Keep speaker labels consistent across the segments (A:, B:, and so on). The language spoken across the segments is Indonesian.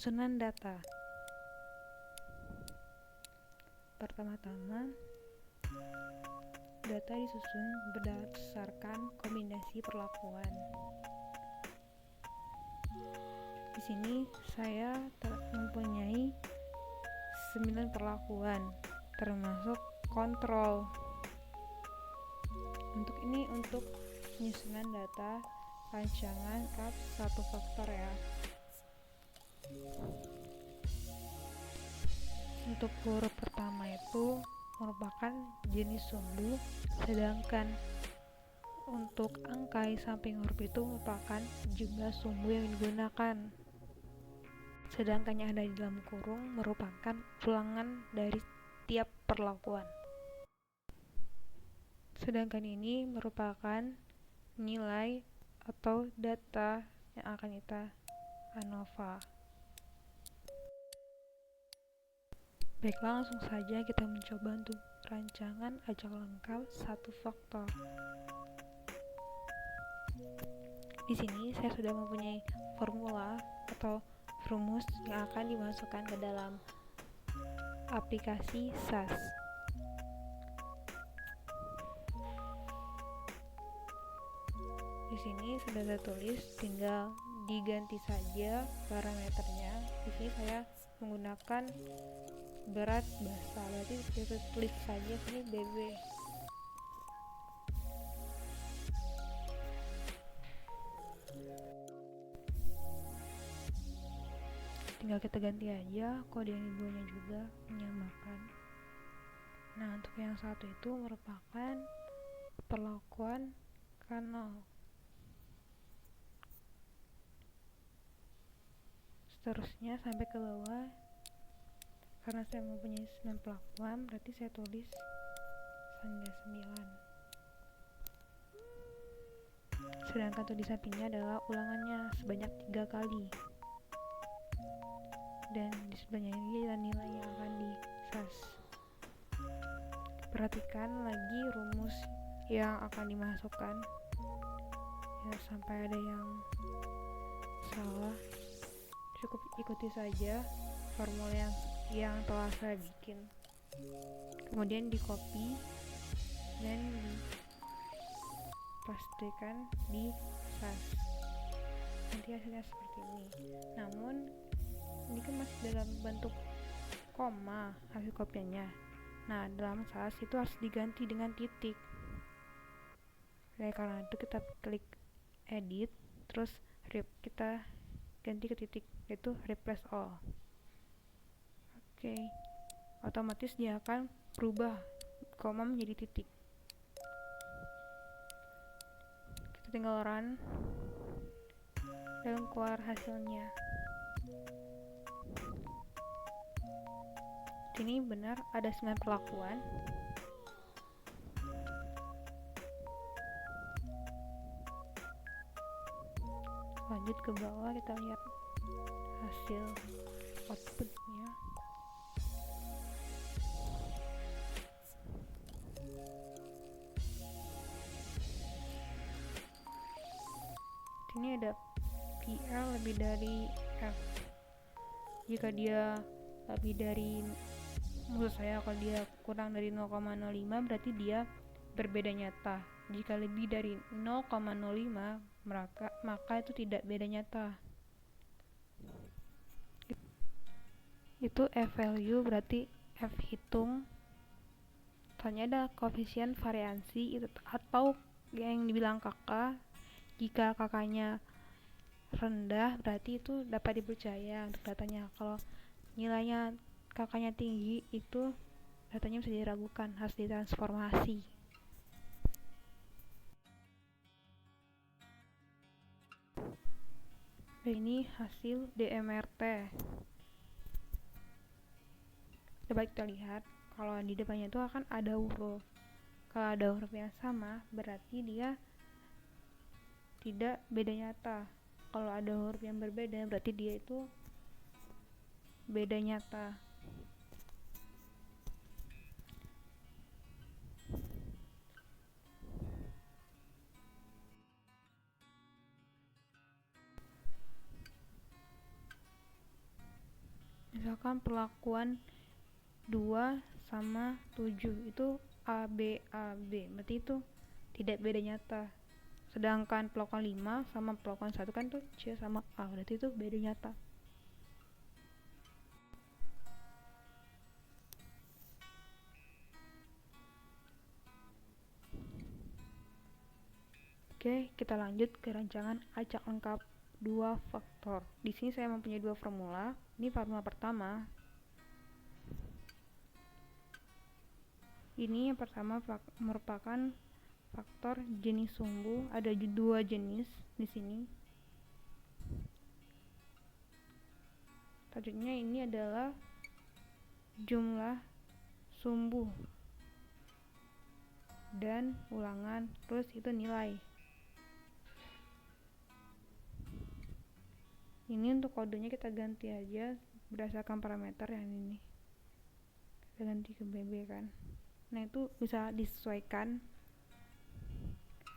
A: Penyusunan data. Pertama-tama, data disusun berdasarkan kombinasi perlakuan. Di sini saya mempunyai 9 perlakuan, termasuk kontrol. Untuk penyusunan data rancangan cup satu faktor ya. Untuk huruf pertama itu merupakan jenis sumbu, sedangkan untuk angka di samping huruf itu merupakan jumlah sumbu yang digunakan. Sedangkan yang ada di dalam kurung merupakan ulangan dari tiap perlakuan. Sedangkan ini merupakan nilai atau data yang akan kita ANOVA. Baiklah, langsung saja kita mencoba untuk rancangan acak lengkap satu faktor. Di sini saya sudah mempunyai formula atau rumus yang akan dimasukkan ke dalam aplikasi SAS. Di sini sudah saya tulis, tinggal diganti saja parameternya. Di sini saya menggunakan berat basa, berarti kita tulis saja sini BB. Tinggal kita ganti aja kode yang ibunya juga menyamakan. Nah, untuk yang satu itu merupakan perlakuan kanal. Seterusnya sampai ke bawah, karena saya mempunyai 9 perlakuan, berarti saya tulis hingga 9. Sedangkan untuk di sampingnya adalah ulangannya sebanyak 3 kali. Dan di sebelahnya ini adalah nilai yang akan di SAS. Perhatikan lagi rumus yang akan dimasukkan. Ya, sampai ada yang salah, cukup ikuti saja formula yang telah saya bikin. Kemudian di copy dan dipastikan di SAS. Nanti hasilnya seperti ini. Namun ini kan masih dalam bentuk koma hasil kopiannya. Nah, dalam SAS itu harus diganti dengan titik. Karena itu kita klik edit, terus kita ganti ke titik, yaitu replace all. Oke, otomatis dia akan berubah koma menjadi titik. Kita tinggal run dan keluar hasilnya. Ini benar ada 9 perlakuan. Lanjut ke bawah, kita lihat hasil outputnya. Ini ada PR lebih dari F. Jika dia lebih dari, maksud saya kalau dia kurang dari 0,05 berarti dia berbeda nyata. Jika lebih dari 0,05 maka itu tidak beda nyata. Itu F value, berarti F hitung. Soalnya ada koefisien variansi itu, atau yang dibilang kakak. Jika kakaknya rendah berarti itu dapat dipercaya untuk datanya. Kalau nilainya kakaknya tinggi, itu datanya bisa diragukan, harus ditransformasi. Ini hasil DMRT. Dapat kita lihat kalau di depannya itu akan ada huruf. Kalau ada huruf yang sama berarti dia tidak beda nyata. Kalau ada huruf yang berbeda berarti dia itu beda nyata. misalkan perlakuan 2 sama 7 itu A B A B, berarti itu tidak beda nyata. Sedangkan perlakuan 5 sama perlakuan 1 kan tuh C sama A, berarti itu beda nyata. Oke, kita lanjut ke rancangan acak lengkap 2 faktor. Di sini saya mempunyai 2 formula. Ini formula pertama. Ini yang pertama merupakan faktor jenis sumbu. Ada 2 jenis di sini. Selanjutnya ini adalah jumlah sumbu dan ulangan, terus itu nilai. Ini untuk kodenya kita ganti aja berdasarkan parameter yang ini. Kita ganti ke BB kan. Nah, itu bisa disesuaikan.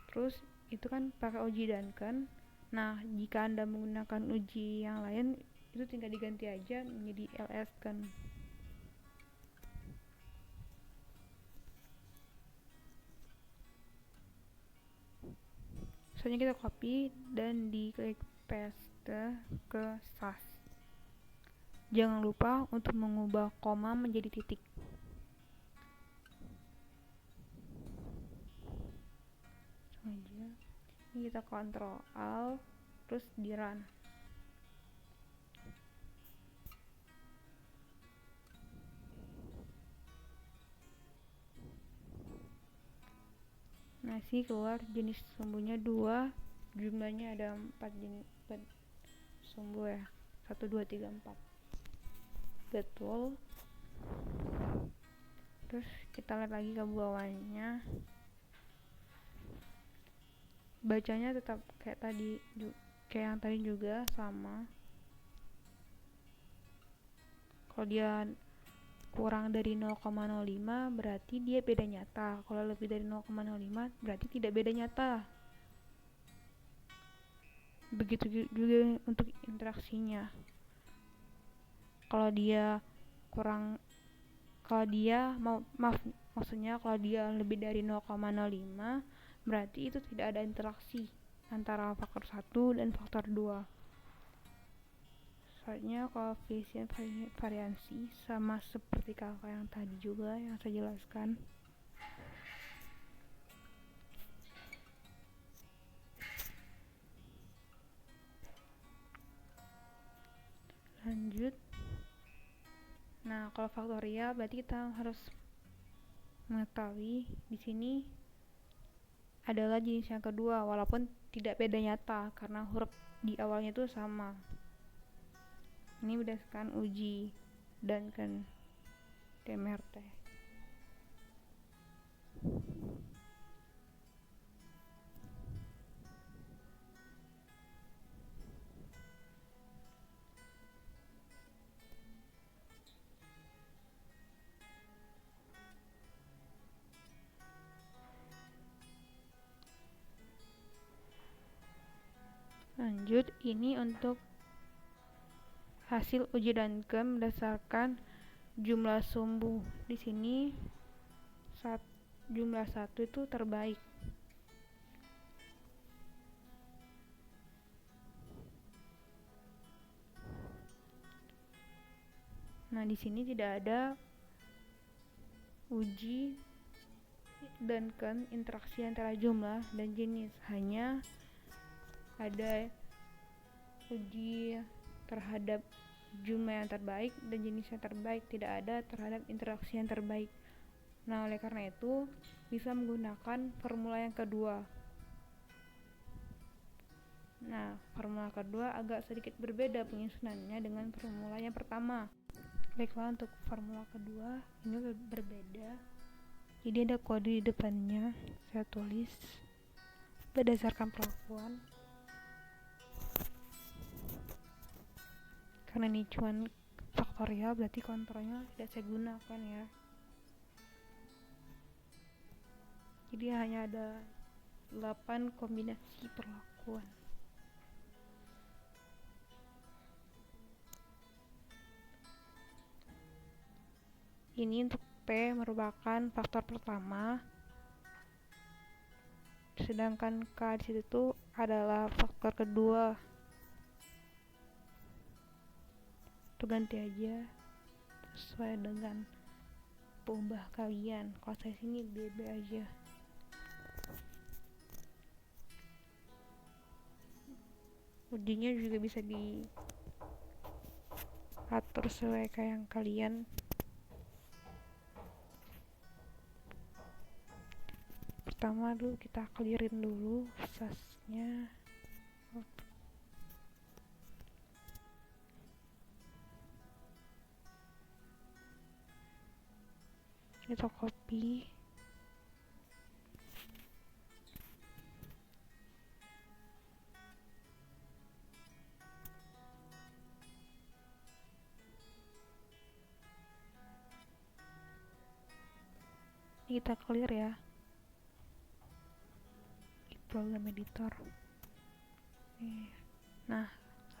A: Terus itu kan pakai uji Duncan. Nah, jika Anda menggunakan uji yang lain, itu tinggal diganti aja menjadi LS kan. Selanjutnya kita copy dan diklik paste ke SAS. Jangan lupa untuk mengubah koma menjadi titik. Ini kita Ctrl Alt terus di run. Nah, sih keluar jenis sumbunya 2, jumlahnya ada 4 jenis sumbu ya, 1 2 3 4. Betul. Terus kita lihat lagi ke bawahnya, bacanya tetap kayak tadi, kayak yang tadi juga sama. Kalau dia kurang dari 0,05 berarti dia beda nyata. Kalau lebih dari 0,05 berarti tidak beda nyata. Begitu juga untuk interaksinya. Kalau dia maksudnya kalau dia lebih dari 0,05 berarti itu tidak ada interaksi antara faktor 1 dan faktor 2. Soalnya koefisien variansi sama seperti kakak yang tadi juga yang saya jelaskan. Lanjut. Nah, kalau faktorial berarti kita harus mengetahui di sini adalah jenis yang kedua, walaupun tidak beda nyata karena huruf di awalnya itu sama. Ini berdasarkan uji Duncan DMRT. Lanjut, ini untuk hasil uji Duncan berdasarkan jumlah sumbu. Di sini jumlah 1 itu terbaik. Nah, di sini tidak ada uji Duncan interaksi antara jumlah dan jenis, hanya ada uji terhadap jumlah yang terbaik dan jenis yang terbaik, tidak ada terhadap interaksi yang terbaik. Nah, oleh karena itu bisa menggunakan formula yang kedua. Nah, formula kedua agak sedikit berbeda penyusunannya dengan formula yang pertama. Baiklah, untuk formula kedua ini berbeda. Jadi ada kode di depannya, saya tulis berdasarkan perlakuan. Karena ini cuma faktorial, berarti kontrolnya tidak saya gunakan ya. Jadi hanya ada 8 kombinasi perlakuan. Ini untuk P merupakan faktor pertama, sedangkan K di situ tuh adalah faktor kedua. Itu ganti aja sesuai dengan pengubah kalian. Kalau saya sini BB aja. Ujinya juga bisa diatur sesuai kayak yang kalian. Pertama dulu kita clearin dulu sasnya. Kita copy. Ini kita clear ya di program editor. Nah,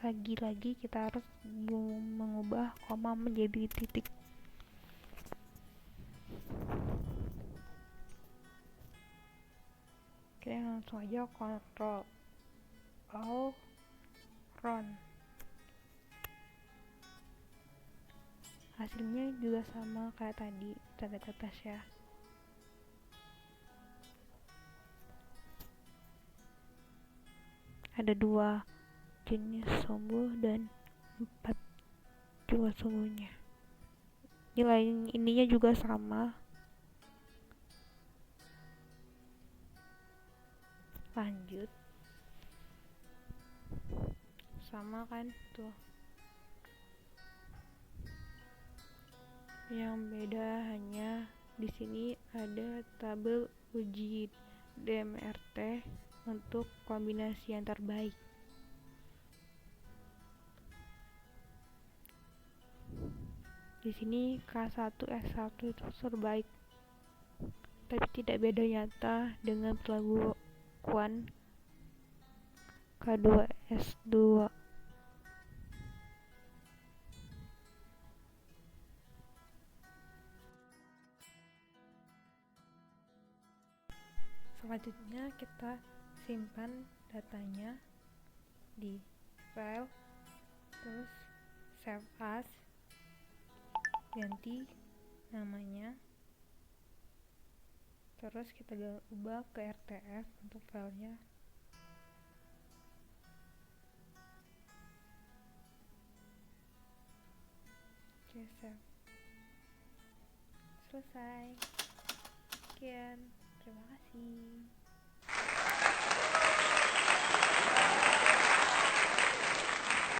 A: lagi-lagi kita harus mengubah koma menjadi titik. Oke, langsung aja Ctrl Alt Run. Hasilnya juga sama kayak tadi, tanda tetes ya. Ada 2 jenis sumbu dan 4 juga sumbunya. Nilai ininya juga sama. Lanjut. Sama kan tuh. Yang beda hanya di sini ada tabel uji DMRT untuk kombinasi yang terbaik. Di sini K1 S1 itu terbaik, tapi tidak beda nyata dengan perlakuan K2 S2. Selanjutnya kita simpan datanya di file, terus save as, ganti namanya, terus kita ubah ke RTF untuk filenya. Oke, save. Selesai. Sekian, terima kasih.